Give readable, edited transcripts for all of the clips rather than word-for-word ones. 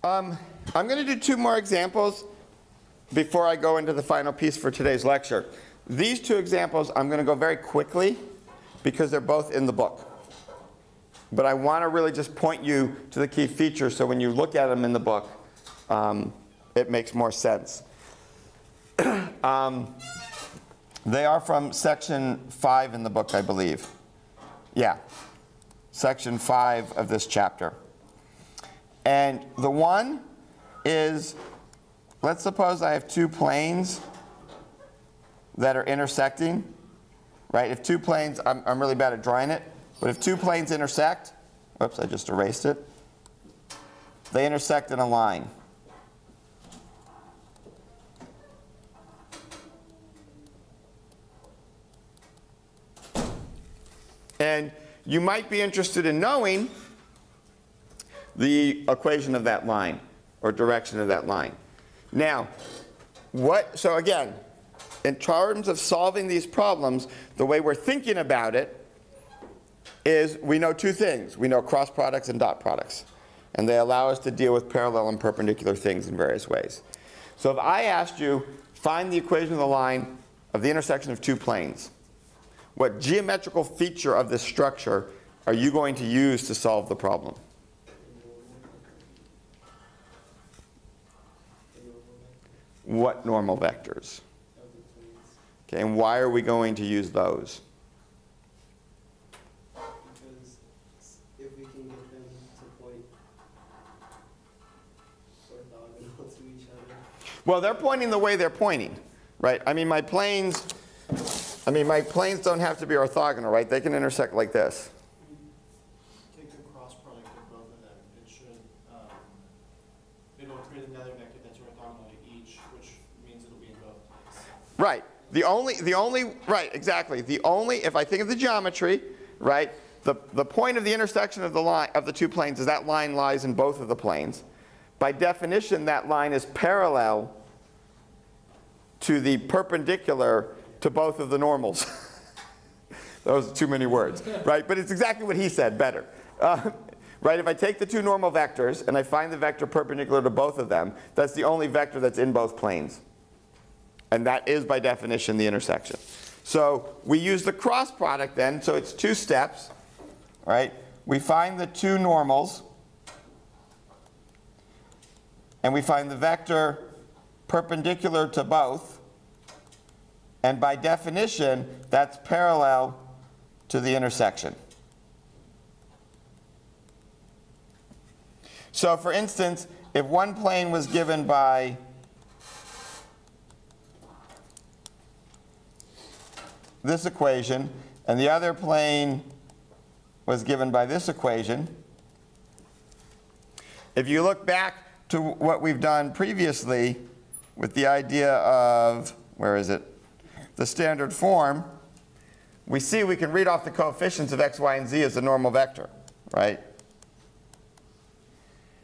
I'm going to do two more examples before I go into the final piece for today's lecture. These two examples I'm going to go very quickly because they're both in the book. But I want to really just point you to the key features so when you look at them in the book, it makes more sense. They are from section 5 in the book, I believe. Yeah, section 5 of this chapter. And the one is, let's suppose I have two planes that are intersecting, right? If two planes, I'm really bad at drawing it, but if two planes intersect, whoops, I just erased it. They intersect in a line. And you might be interested in knowing the equation of that line, or direction of that line. Now, so again, in terms of solving these problems, the way we're thinking about it is we know two things. We know cross products and dot products. And they allow us to deal with parallel and perpendicular things in various ways. So if I asked you, find the equation of the line of the intersection of two planes, what geometrical feature of this structure are you going to use to solve the problem? What normal vectors? Okay, and why are we going to use those? Because if we can get them to point orthogonal to each other. Well, they're pointing the way they're pointing, right? I mean, my planes don't have to be orthogonal, right? They can intersect like this. Take the cross product of both of them. It should, it'll create another vector that's orthogonal to each, which means it'll be in both places. Right. Right, exactly. If I think of the geometry, right, the point of the intersection of the line, of the two planes is that line lies in both of the planes. By definition, that line is parallel to the perpendicular to both of the normals. Those are too many words, right? But it's exactly what he said, better. Right, if I take the two normal vectors and I find the vector perpendicular to both of them, that's the only vector that's in both planes. And that is, by definition, the intersection. So we use the cross product then, so it's two steps, right? We find the two normals, and we find the vector perpendicular to both, and by definition, that's parallel to the intersection. So for instance, if one plane was given by this equation, and the other plane was given by this equation, if you look back to what we've done previously with the idea of, where is it, the standard form, we see we can read off the coefficients of x, y, and z as a normal vector, right?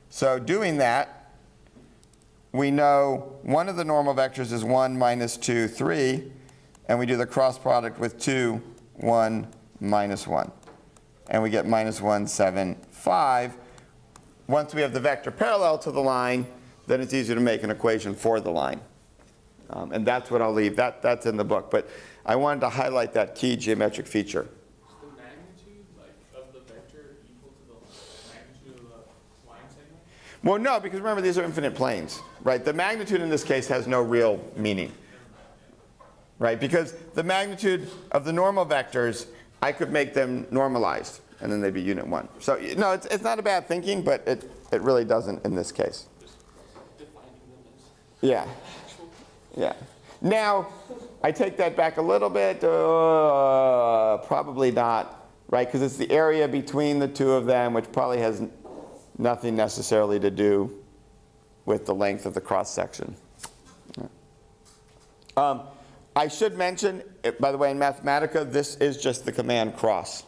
So doing that, we know one of the normal vectors is 1, minus 2, 3, and we do the cross product with 2, 1, minus 1. And we get minus 1, 7, 5. Once we have the vector parallel to the line, then it's easier to make an equation for the line. And that's what I'll leave. That's in the book. But I wanted to highlight that key geometric feature. Is the magnitude of the vector equal to the magnitude of the line segment? Well, no, because remember, these are infinite planes, right? The magnitude in this case has no real meaning, right? Because the magnitude of the normal vectors, I could make them normalized, and then they'd be unit 1. So, no, it's not a bad thinking, but it really doesn't in this case. Just defining them as Yeah. Yeah. Now, I take that back a little bit. Probably not, right? Because it's the area between the two of them, which probably has nothing necessarily to do with the length of the cross section. I should mention, by the way, in Mathematica, this is just the command cross.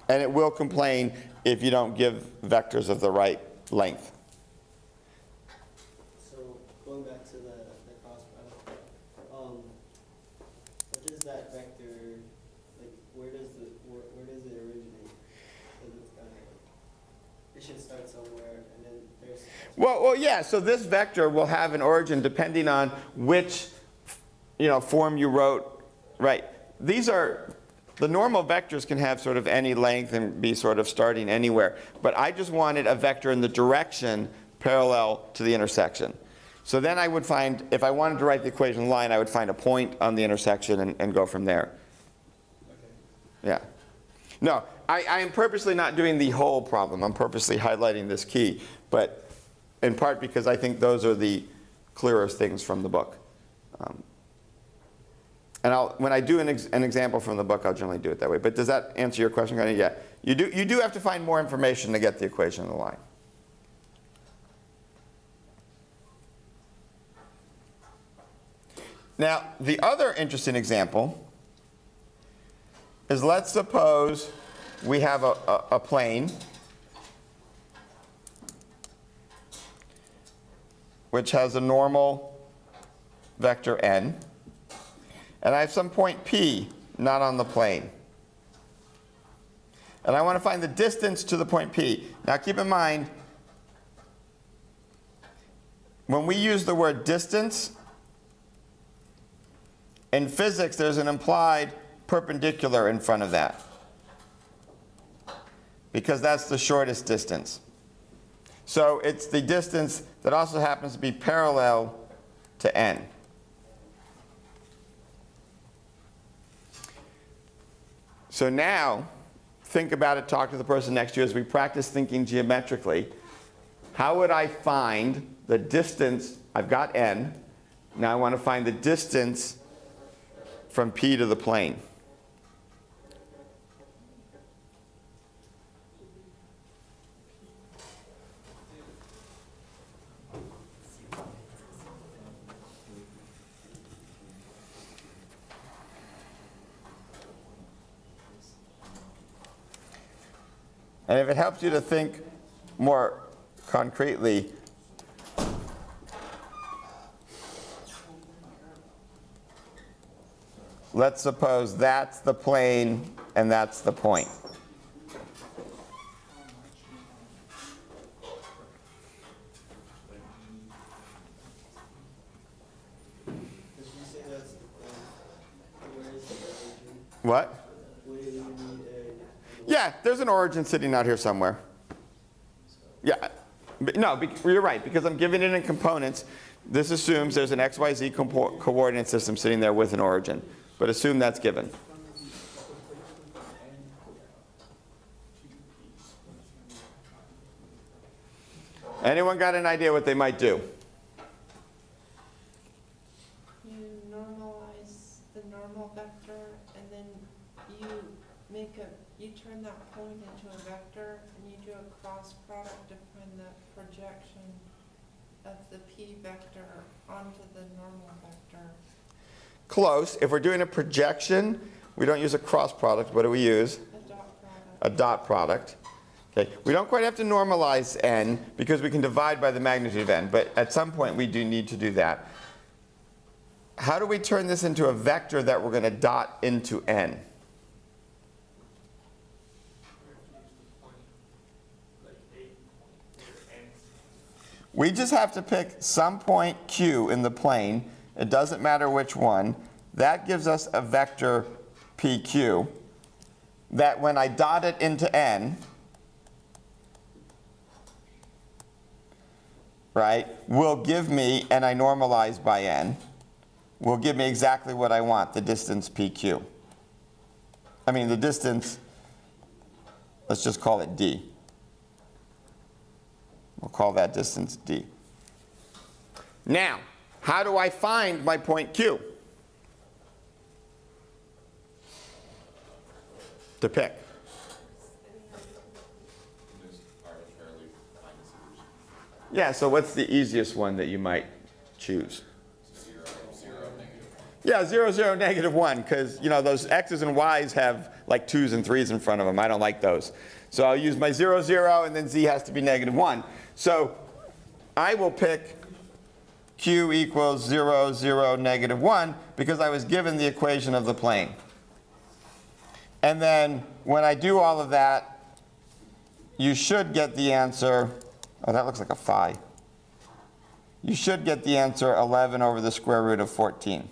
And it will complain if you don't give vectors of the right length. Going back to the cross product, what does that vector, like, where does it originate? Because it's it should start somewhere Well, yeah, so this vector will have an origin depending on which, form you wrote, right? These are, the normal vectors can have sort of any length and be sort of starting anywhere. But I just wanted a vector in the direction parallel to the intersection. So then I would find, if I wanted to write the equation line, I would find a point on the intersection and go from there. Yeah. No, I am purposely not doing the whole problem. I'm purposely highlighting this key, but in part because I think those are the clearest things from the book. And when I do an example from the book, I'll generally do it that way. But does that answer your question? Yeah. You do have to find more information to get the equation of the line. Now, the other interesting example is, let's suppose we have a plane which has a normal vector n, and I have some point P not on the plane. And I want to find the distance to the point P. Now keep in mind, when we use the word distance, in physics there's an implied perpendicular in front of that, because that's the shortest distance. So it's the distance that also happens to be parallel to n. So now, think about it, talk to the person next to you as we practice thinking geometrically. How would I find the distance? I've got n. Now I want to find the distance from P to the plane. And if it helps you to think more concretely, let's suppose that's the plane and that's the point. What? Yeah, there's an origin sitting out here somewhere. Yeah, no, you're right, because I'm giving it in components. This assumes there's an XYZ coordinate system sitting there with an origin. But assume that's given. Anyone got an idea what they might do? You normalize the normal vector, and then you turn that point into a vector, and you do a cross product to find the projection of the p vector onto the normal vector. Close. If we're doing a projection, we don't use a cross product. What do we use? A dot product. A dot product. Okay. We don't quite have to normalize n because we can divide by the magnitude of n, but at some point we do need to do that. How do we turn this into a vector that we're going to dot into n? We just have to pick some point q in the plane. It doesn't matter which one. That gives us a vector pq that when I dot it into n, right, will give me, and I normalize by n, will give me exactly what I want, the distance pq. I mean the distance, let's just call it d. We'll call that distance d. Now, how do I find my point q? To pick. Yeah, so what's the easiest one that you might choose? 0, 0, -1. Yeah, 0, 0, -1, because those x's and y's have like 2's and 3's in front of them. I don't like those. So I'll use my 0, 0, and then z has to be -1. So I will pick q equals 0, 0, -1 because I was given the equation of the plane. And then when I do all of that, you should get the answer. Oh, that looks like a phi. you should get the answer 11 over the square root of 14.